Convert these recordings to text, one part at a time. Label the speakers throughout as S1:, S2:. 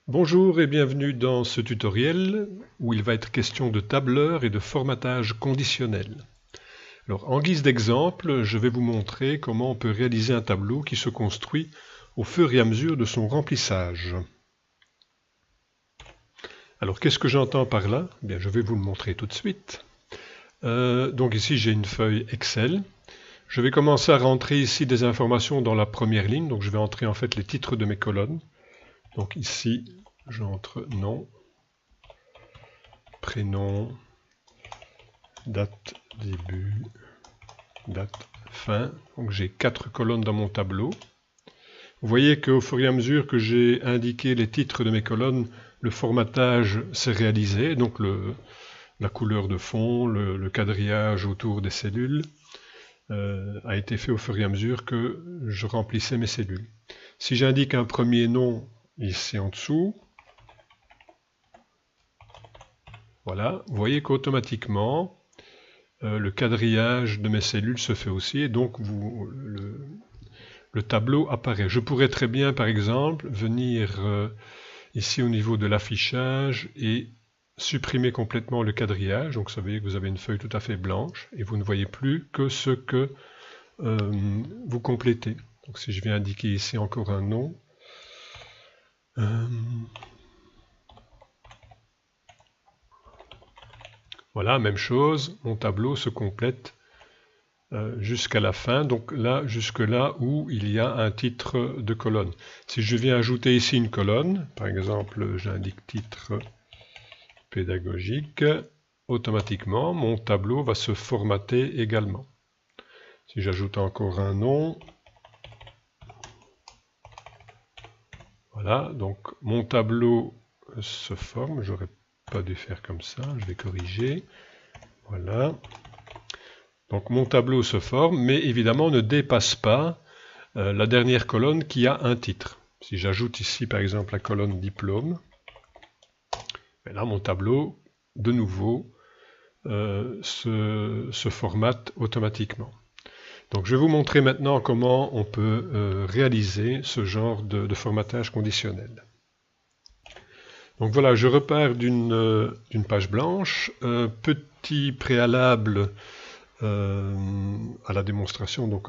S1: Bonjour et bienvenue dans ce tutoriel où il va être question de tableur et de formatage conditionnel. Alors, en guise d'exemple, je vais vous montrer comment on peut réaliser un tableau qui se construit au fur et à mesure de son remplissage. Alors, qu'est-ce que j'entends par là? Bien, je vais vous le montrer tout de suite. Donc ici, j'ai une feuille Excel. Je vais commencer à rentrer ici des informations dans la première ligne. Donc, je vais entrer en fait les titres de mes colonnes. Donc ici, j'entre nom, prénom, date début, date fin. Donc j'ai 4 colonnes dans mon tableau. Vous voyez qu'au fur et à mesure que j'ai indiqué les titres de mes colonnes, le formatage s'est réalisé. Donc la couleur de fond, le quadrillage autour des cellules a été fait au fur et à mesure que je remplissais mes cellules. Si j'indique un premier nom ici en dessous, voilà, vous voyez qu'automatiquement, le quadrillage de mes cellules se fait aussi, et donc le tableau apparaît. Je pourrais très bien, par exemple, venir ici au niveau de l'affichage et supprimer complètement le quadrillage. Donc, vous savez que vous avez une feuille tout à fait blanche, et vous ne voyez plus que ce que vous complétez. Donc, si je viens indiquer ici encore un nom, voilà, même chose, mon tableau se complète jusqu'à la fin, donc là, jusque là où il y a un titre de colonne. Si je viens ajouter ici une colonne, par exemple, j'indique titre pédagogique, automatiquement, mon tableau va se formater également. Si j'ajoute encore un nom, voilà, donc mon tableau se forme, j'aurais pas dû faire comme ça, je vais corriger, voilà. Donc mon tableau se forme, mais évidemment ne dépasse pas la dernière colonne qui a un titre. Si j'ajoute ici par exemple la colonne diplôme, là mon tableau, de nouveau, se formate automatiquement. Donc je vais vous montrer maintenant comment on peut réaliser ce genre de formatage conditionnel. Donc voilà, je repars d'une page blanche. Petit préalable à la démonstration, donc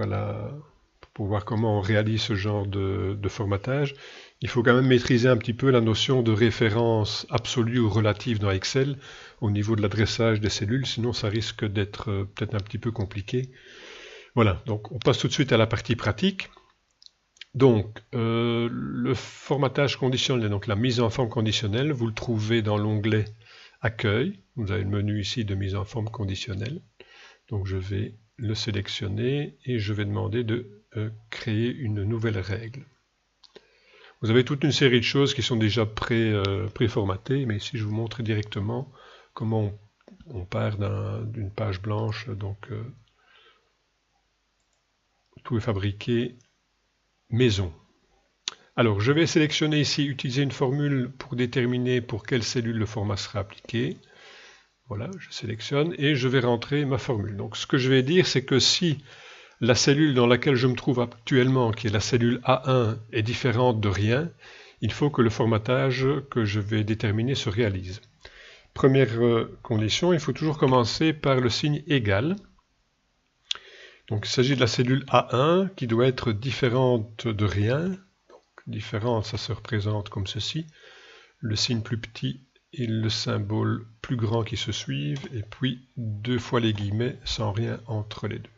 S1: pour voir comment on réalise ce genre de formatage, il faut quand même maîtriser un petit peu la notion de référence absolue ou relative dans Excel au niveau de l'adressage des cellules, sinon ça risque d'être peut-être un petit peu compliqué. Voilà, donc on passe tout de suite à la partie pratique. Donc, le formatage conditionnel, donc la mise en forme conditionnelle, vous le trouvez dans l'onglet Accueil. Vous avez le menu ici de mise en forme conditionnelle. Donc je vais le sélectionner et je vais demander de créer une nouvelle règle. Vous avez toute une série de choses qui sont déjà préformatées, mais ici je vous montre directement comment on part d'une page blanche, donc tout est fabriqué maison. Alors je vais sélectionner ici, utiliser une formule pour déterminer pour quelle cellule le format sera appliqué. Voilà, je sélectionne et je vais rentrer ma formule. Donc ce que je vais dire, c'est que si la cellule dans laquelle je me trouve actuellement, qui est la cellule A1, est différente de rien, il faut que le formatage que je vais déterminer se réalise. Première condition, il faut toujours commencer par le signe égal. Donc il s'agit de la cellule A1 qui doit être différente de rien. Donc, différente, ça se représente comme ceci. Le signe plus petit et le symbole plus grand qui se suivent, et puis 2 fois les guillemets sans rien entre les deux.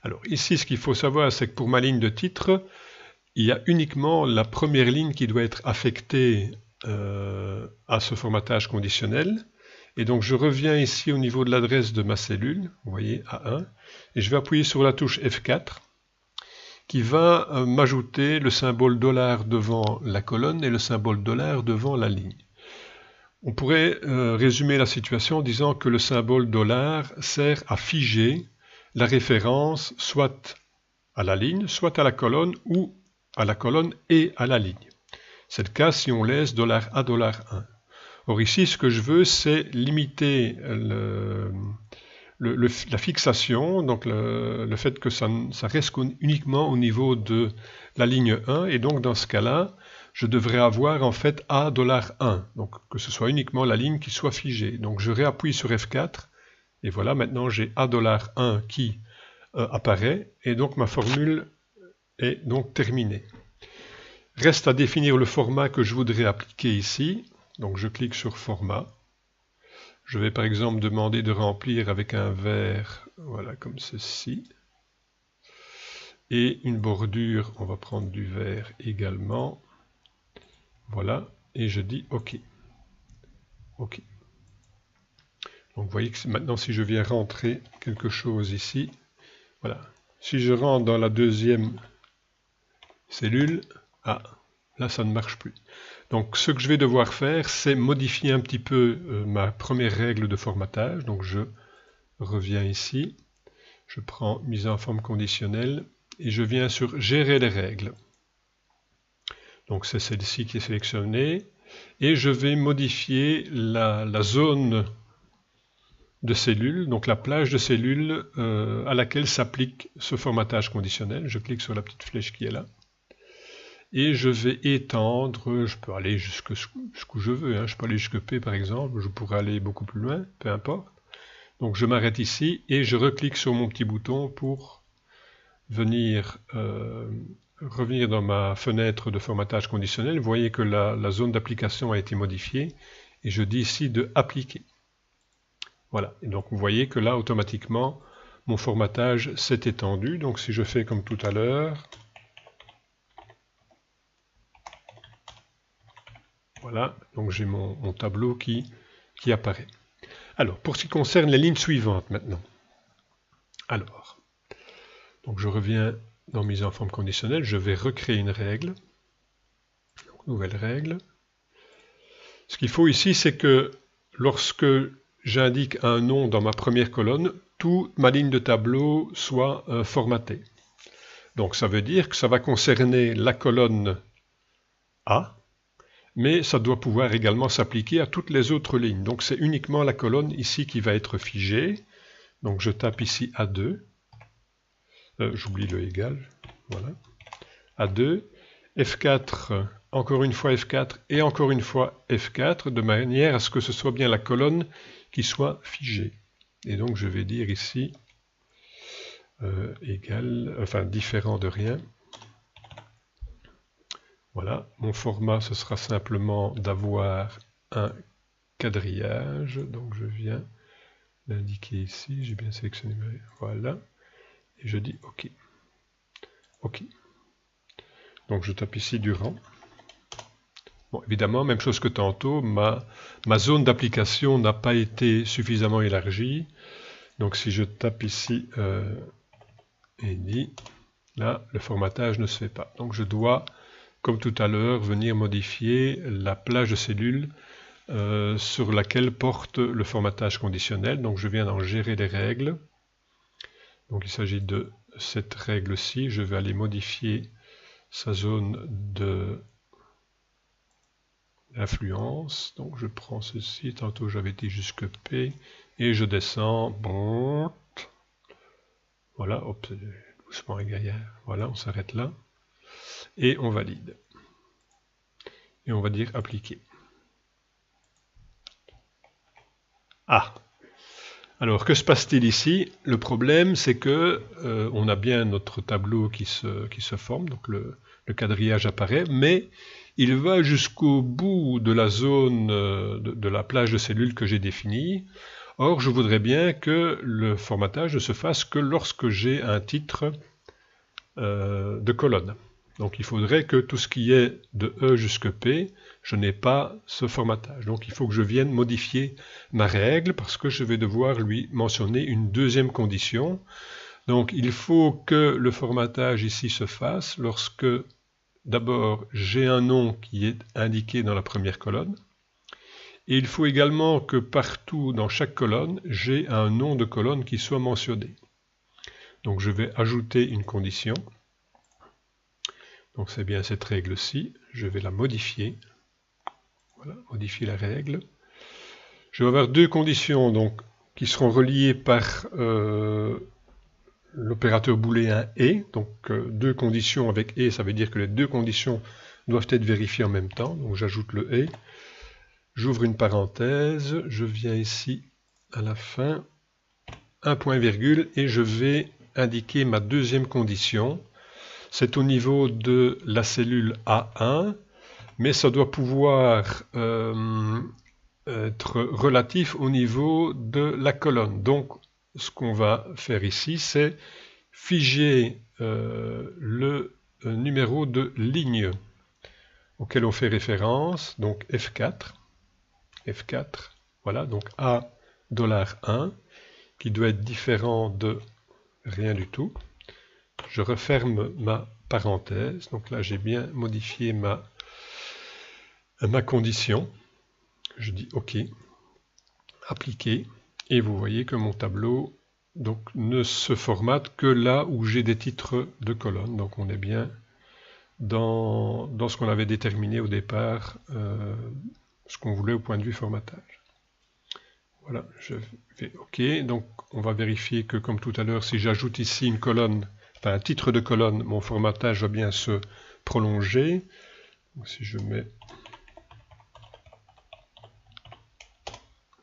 S1: Alors ici, ce qu'il faut savoir, c'est que pour ma ligne de titre, il y a uniquement la première ligne qui doit être affectée à ce formatage conditionnel. Et donc je reviens ici au niveau de l'adresse de ma cellule, vous voyez A1, et je vais appuyer sur la touche F4, qui va m'ajouter le symbole $ devant la colonne et le symbole $ devant la ligne. On pourrait résumer la situation en disant que le symbole $ sert à figer la référence soit à la ligne, soit à la colonne, ou à la colonne et à la ligne. C'est le cas si on laisse $A, $1. Or ici, ce que je veux, c'est limiter la fixation, donc le fait que ça reste uniquement au niveau de la ligne 1, et donc dans ce cas-là, je devrais avoir en fait $1, donc que ce soit uniquement la ligne qui soit figée. Donc je réappuie sur F4, et voilà, maintenant j'ai $1 qui apparaît, et donc ma formule est donc terminée. Reste à définir le format que je voudrais appliquer ici, donc je clique sur Format. Je vais par exemple demander de remplir avec un vert, voilà, comme ceci. Et une bordure, on va prendre du vert également. Voilà, et je dis OK. OK. Donc vous voyez que maintenant si je viens rentrer quelque chose ici, voilà. Si je rentre dans la deuxième cellule, là ça ne marche plus. Donc ce que je vais devoir faire, c'est modifier un petit peu ma première règle de formatage. Donc je reviens ici, je prends mise en forme conditionnelle et je viens sur gérer les règles. Donc c'est celle-ci qui est sélectionnée et je vais modifier la zone de cellules, donc la plage de cellules à laquelle s'applique ce formatage conditionnel. Je clique sur la petite flèche qui est là. Et je vais étendre, je peux aller jusqu'où je veux, hein. Je peux aller jusque P par exemple, je pourrais aller beaucoup plus loin, peu importe. Donc je m'arrête ici et je reclique sur mon petit bouton pour venir revenir dans ma fenêtre de formatage conditionnel. Vous voyez que la zone d'application a été modifiée et je dis ici de appliquer. Voilà, et donc vous voyez que là automatiquement mon formatage s'est étendu. Donc si je fais comme tout à l'heure, voilà, donc j'ai mon tableau qui apparaît. Alors, pour ce qui concerne les lignes suivantes maintenant. Alors, donc je reviens dans mise en forme conditionnelle, je vais recréer une règle. Donc, nouvelle règle. Ce qu'il faut ici, c'est que lorsque j'indique un nom dans ma première colonne, toute ma ligne de tableau soit formatée. Donc ça veut dire que ça va concerner la colonne A, mais ça doit pouvoir également s'appliquer à toutes les autres lignes. Donc c'est uniquement la colonne ici qui va être figée. Donc je tape ici A2. J'oublie le égal. Voilà. A2. F4, encore une fois F4 et encore une fois F4, de manière à ce que ce soit bien la colonne qui soit figée. Et donc je vais dire ici égal, enfin différent de rien. Voilà, mon format, ce sera simplement d'avoir un quadrillage. Donc je viens l'indiquer ici, j'ai bien sélectionné, voilà. Et je dis OK. OK. Donc je tape ici durant. Bon, évidemment, même chose que tantôt, ma zone d'application n'a pas été suffisamment élargie. Donc si je tape ici Any, là, le formatage ne se fait pas. Donc je dois, comme tout à l'heure, venir modifier la plage de cellules sur laquelle porte le formatage conditionnel. Donc je viens d'en gérer les règles. Donc il s'agit de cette règle-ci. Je vais aller modifier sa zone d'influence. Donc je prends ceci. Tantôt j'avais dit jusque P. Et je descends. Bon. Voilà. Hop, doucement les gaillards. Voilà, on s'arrête là. Et on valide. Et on va dire appliquer. Ah! Alors, que se passe-t-il ici? Le problème, c'est que on a bien notre tableau qui se forme, donc le quadrillage apparaît, mais il va jusqu'au bout de la zone de la plage de cellules que j'ai définie. Or, je voudrais bien que le formatage ne se fasse que lorsque j'ai un titre de colonne. Donc il faudrait que tout ce qui est de E jusqu'à P, je n'ai pas ce formatage. Donc il faut que je vienne modifier ma règle parce que je vais devoir lui mentionner une deuxième condition. Donc il faut que le formatage ici se fasse lorsque d'abord j'ai un nom qui est indiqué dans la première colonne. Et il faut également que partout dans chaque colonne, j'ai un nom de colonne qui soit mentionné. Donc je vais ajouter une condition. Donc c'est bien cette règle-ci, je vais la modifier. Voilà, modifier la règle. Je vais avoir deux conditions donc, qui seront reliées par l'opérateur booléen et. Donc deux conditions avec et, ça veut dire que les deux conditions doivent être vérifiés en même temps. Donc j'ajoute le et, j'ouvre une parenthèse, je viens ici à la fin, un point virgule, et je vais indiquer ma deuxième condition. C'est au niveau de la cellule A1, mais ça doit pouvoir être relatif au niveau de la colonne. Donc ce qu'on va faire ici, c'est figer le numéro de ligne auquel on fait référence, donc F4, voilà, donc A$1, qui doit être différent de rien du tout. Je referme ma parenthèse, donc là j'ai bien modifié ma condition. Je dis OK, appliquer, et vous voyez que mon tableau donc ne se formate que là où j'ai des titres de colonne. Donc on est bien dans ce qu'on avait déterminé au départ, ce qu'on voulait au point de vue formatage. Voilà, je fais OK. Donc on va vérifier que, comme tout à l'heure, si j'ajoute ici une colonne, enfin un titre de colonne, mon formatage va bien se prolonger. Donc, si je mets...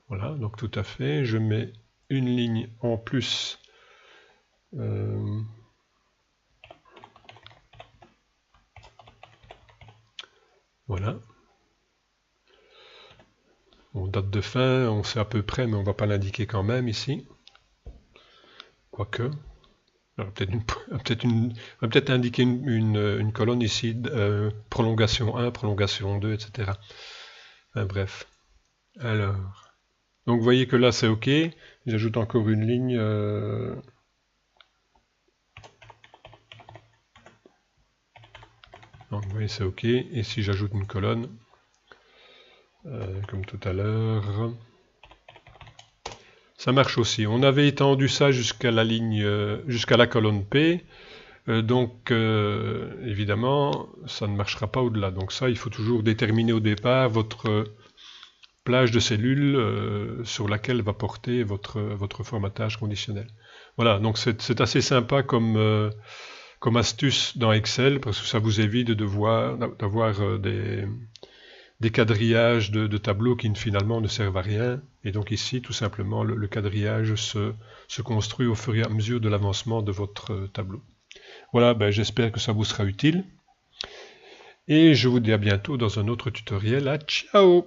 S1: Voilà, donc tout à fait, je mets une ligne en plus. Voilà. Bon, date de fin, on sait à peu près, mais on ne va pas l'indiquer quand même ici. Quoique. On va peut-être indiquer une colonne ici, prolongation 1, prolongation 2, etc. Enfin, bref. Alors. Donc vous voyez que là c'est OK. J'ajoute encore une ligne. Donc vous voyez c'est OK. Et si j'ajoute une colonne, comme tout à l'heure, ça marche aussi. On avait étendu ça jusqu'à la ligne, jusqu'à la colonne P. Donc évidemment ça ne marchera pas au-delà. Donc ça il faut toujours déterminer au départ votre plage de cellules sur laquelle va porter votre formatage conditionnel. Voilà, donc c'est assez sympa comme astuce dans Excel, parce que ça vous évite d'avoir des quadrillages de tableaux qui finalement ne servent à rien. Et donc ici, tout simplement, le quadrillage se construit au fur et à mesure de l'avancement de votre tableau. Voilà, ben, j'espère que ça vous sera utile. Et je vous dis à bientôt dans un autre tutoriel. Ciao!